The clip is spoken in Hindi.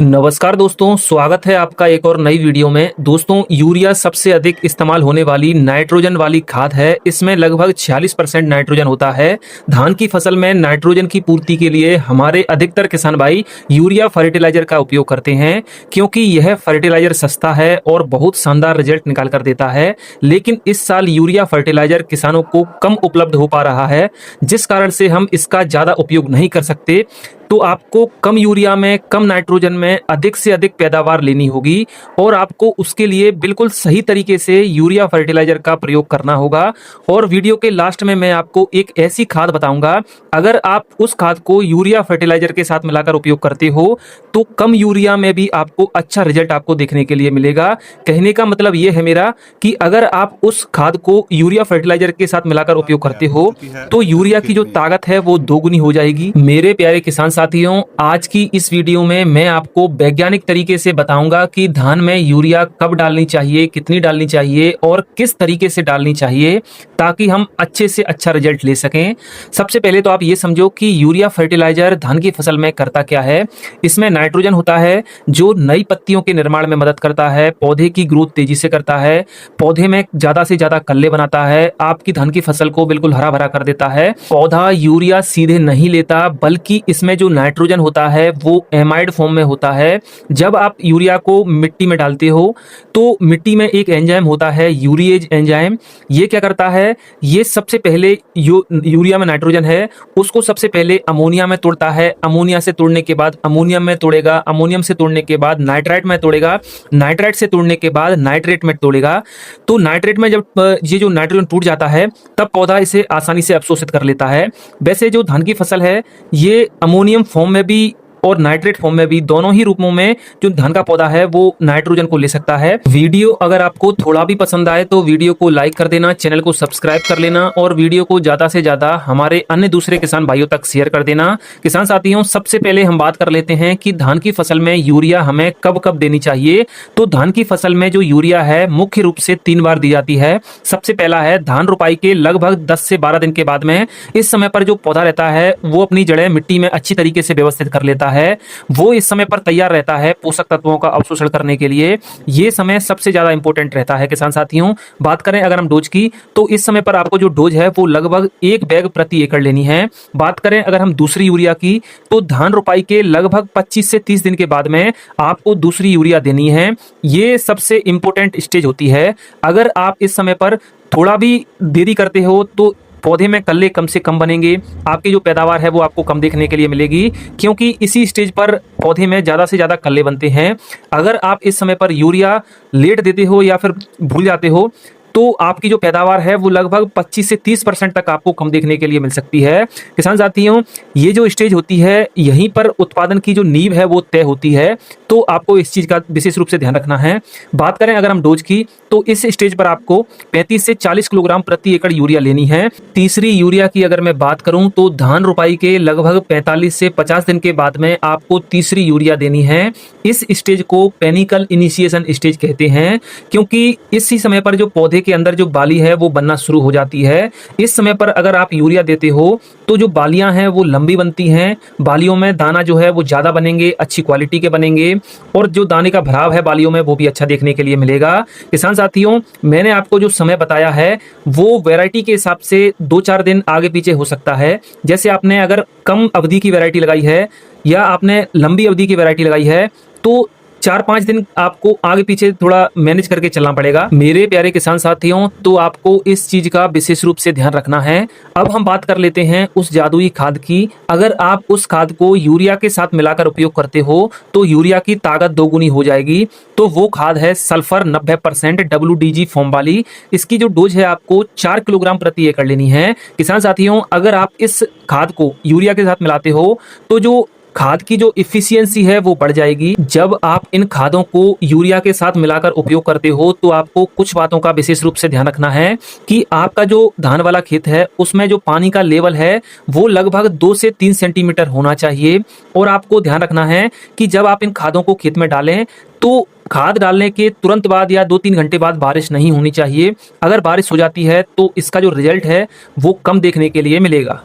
नमस्कार दोस्तों, स्वागत है आपका एक और नई वीडियो में। दोस्तों, यूरिया सबसे अधिक इस्तेमाल होने वाली नाइट्रोजन वाली खाद है। इसमें लगभग 46% नाइट्रोजन होता है। धान की फसल में नाइट्रोजन की पूर्ति के लिए हमारे अधिकतर किसान भाई यूरिया फर्टिलाइजर का उपयोग करते हैं, क्योंकि यह फर्टिलाइजर सस्ता है और बहुत शानदार रिजल्ट निकाल कर देता है। लेकिन इस साल यूरिया फर्टिलाइजर किसानों को कम उपलब्ध हो पा रहा है, जिस कारण से हम इसका ज़्यादा उपयोग नहीं कर सकते। तो आपको कम यूरिया में, कम नाइट्रोजन में अधिक से अधिक पैदावार लेनी होगी और आपको उसके लिए बिल्कुल सही तरीके से यूरिया फर्टिलाइजर का प्रयोग करना होगा। और वीडियो के लास्ट में मैं आपको एक ऐसी खाद बताऊंगा, अगर आप उस खाद को यूरिया फर्टिलाइजर के साथ मिलाकर उपयोग करते हो तो कम यूरिया में भी आपको अच्छा रिजल्ट आपको देखने के लिए मिलेगा। कहने का मतलब ये है मेरा कि अगर आप उस खाद को यूरिया फर्टिलाइजर के साथ मिलाकर उपयोग करते हो तो यूरिया की जो ताकत है वो दोगुनी हो जाएगी। मेरे प्यारे किसान साथियों, आज की इस वीडियो में मैं आपको वैज्ञानिक तरीके से बताऊंगा कि धान में यूरिया कब डालनी चाहिए, कितनी डालनी चाहिए और किस तरीके से डालनी चाहिए, ताकि हम अच्छे से अच्छा रिजल्ट ले सकें। सबसे पहले तो आप ये समझो कि यूरिया फर्टिलाइजर धान की फसल में करता क्या है। इसमें नाइट्रोजन होता है जो नई पत्तियों के निर्माण में मदद करता है, पौधे की ग्रोथ तेजी से करता है, पौधे में ज्यादा से ज्यादा कल्ले बनाता है, आपकी धान की फसल को बिल्कुल हरा भरा कर देता है। पौधा यूरिया सीधे नहीं लेता, बल्कि इसमें जो नाइट्रोजन होता है वो एमाइड फॉर्म में होता है। जब आप यूरिया को मिट्टी में डालते हो तो मिट्टी में एक एंजाइम होता है, यूरिएज एंजाइम। ये क्या करता है, ये सबसे पहले यूरिया में नाइट्रोजन है उसको सबसे पहले अमोनिया में तोड़ता है, अमोनिया से तोड़ने के बाद अमोनियम में तोड़ेगा, अमोनियम से तोड़ने के बाद नाइट्राइट में तोड़ेगा, नाइट्राइट से तोड़ने के बाद नाइट्रेट में तोड़ेगा। तो नाइट्रेट में जब ये जो नाइट्रोजन टूट जाता है तब पौधा इसे आसानी से अवशोषित कर लेता है। वैसे जो धान की फसल है ये अमोनियम फॉर्म में भी और नाइट्रेट फॉर्म में भी, दोनों ही रूपों में जो धान का पौधा है वो नाइट्रोजन को ले सकता है। वीडियो अगर आपको थोड़ा भी पसंद आए तो वीडियो को लाइक कर देना, चैनल को सब्सक्राइब कर लेना और वीडियो को ज्यादा से ज्यादा हमारे अन्य दूसरे किसान भाइयों तक शेयर कर देना। किसान साथियों, सबसे पहले हम बात कर लेते हैं कि धान की फसल में यूरिया हमें कब कब देनी चाहिए। तो धान की फसल में जो यूरिया है मुख्य रूप से 3 बार दी जाती है। सबसे पहला है धान रोपाई के लगभग 10 से 12 दिन के बाद में। इस समय पर जो पौधा रहता है वो अपनी जड़ें मिट्टी में अच्छी तरीके से व्यवस्थित कर लेता है, वो इस समय पर तैयार रहता है पोषक तत्वों का अवशोषण करने के लिए। ये समय सबसे ज्यादा इंपॉर्टेंट रहता है किसान साथियों। बात करें अगर हम डोज की तो इस समय पर आपको जो डोज है वो लगभग 1 बैग प्रति एकड़ लेनी है। बात करें अगर हम दूसरी यूरिया की तो धान रोपाई के लगभग 25 से 30 दिन के बाद में आपको दूसरी यूरिया देनी है। ये सबसे इंपॉर्टेंट स्टेज होती है। अगर आप इस समय पर थोड़ा भी देरी करते हो तो पौधे में कल्ले कम से कम बनेंगे, आपकी जो पैदावार है वो आपको कम देखने के लिए मिलेगी, क्योंकि इसी स्टेज पर पौधे में ज़्यादा से ज़्यादा कल्ले बनते हैं। अगर आप इस समय पर यूरिया लेट देते हो या फिर भूल जाते हो तो आपकी जो पैदावार है वो लगभग 25 से 30% तक आपको कम देखने के लिए मिल सकती है। किसान साथियों, ये जो स्टेज होती है यहीं पर उत्पादन की जो नींव है वो तय होती है, तो आपको इस चीज़ का विशेष रूप से ध्यान रखना है। बात करें अगर हम डोज की तो इस स्टेज पर आपको 35 से 40 किलोग्राम प्रति एकड़ यूरिया लेनी है। तीसरी यूरिया की अगर मैं बात करूं तो धान रोपाई के लगभग 45 से 50 दिन के बाद में आपको तीसरी यूरिया देनी है। इस स्टेज को पेनिकल इनिशिएशन स्टेज कहते हैं, क्योंकि इसी समय पर जो पौधे के अंदर जो बाली है वो बनना शुरू हो जाती है। इस समय पर अगर आप यूरिया देते हो तो जो बालियां हैं वो लंबी बनती हैं, बालियों में दाना जो है वो ज्यादा बनेंगे, अच्छी क्वालिटी के बनेंगे और जो दाने का भराव है बालियों में वो भी अच्छा देखने के लिए मिलेगा। किसान साथियों, मैंने आपको जो समय बताया है वो वैरायटी के हिसाब से 2-4 दिन आगे पीछे हो सकता है। जैसे आपने अगर कम अवधि की वैरायटी लगाई है या आपने लंबी अवधि की वैरायटी लगाई है तो 4-5 दिन आपको आगे पीछे थोड़ा मैनेज करके चलना पड़ेगा। मेरे प्यारे किसान साथियों, तो आपको इस चीज का विशेष रूप से ध्यान रखना है। अब हम बात कर लेते हैं उस जादुई खाद की। अगर आप उस खाद को यूरिया के साथ मिलाकर उपयोग करते हो तो यूरिया की ताकत दोगुनी हो जाएगी। तो वो खाद है सल्फर 90% WDG फॉर्म वाली। इसकी जो डोज है आपको 4 किलोग्राम प्रति एकड़ लेनी है। किसान साथियों, अगर आप इस खाद को यूरिया के साथ मिलाते हो तो जो खाद की जो इफिशियंसी है वो बढ़ जाएगी। जब आप इन खादों को यूरिया के साथ मिलाकर उपयोग करते हो तो आपको कुछ बातों का विशेष रूप से ध्यान रखना है कि आपका जो धान वाला खेत है उसमें जो पानी का लेवल है वो लगभग 2 से 3 सेंटीमीटर होना चाहिए। और आपको ध्यान रखना है कि जब आप इन खादों को खेत में डालें तो खाद डालने के तुरंत बाद या 2-3 घंटे बाद बारिश नहीं होनी चाहिए। अगर बारिश हो जाती है तो इसका जो रिजल्ट है वो कम देखने के लिए मिलेगा।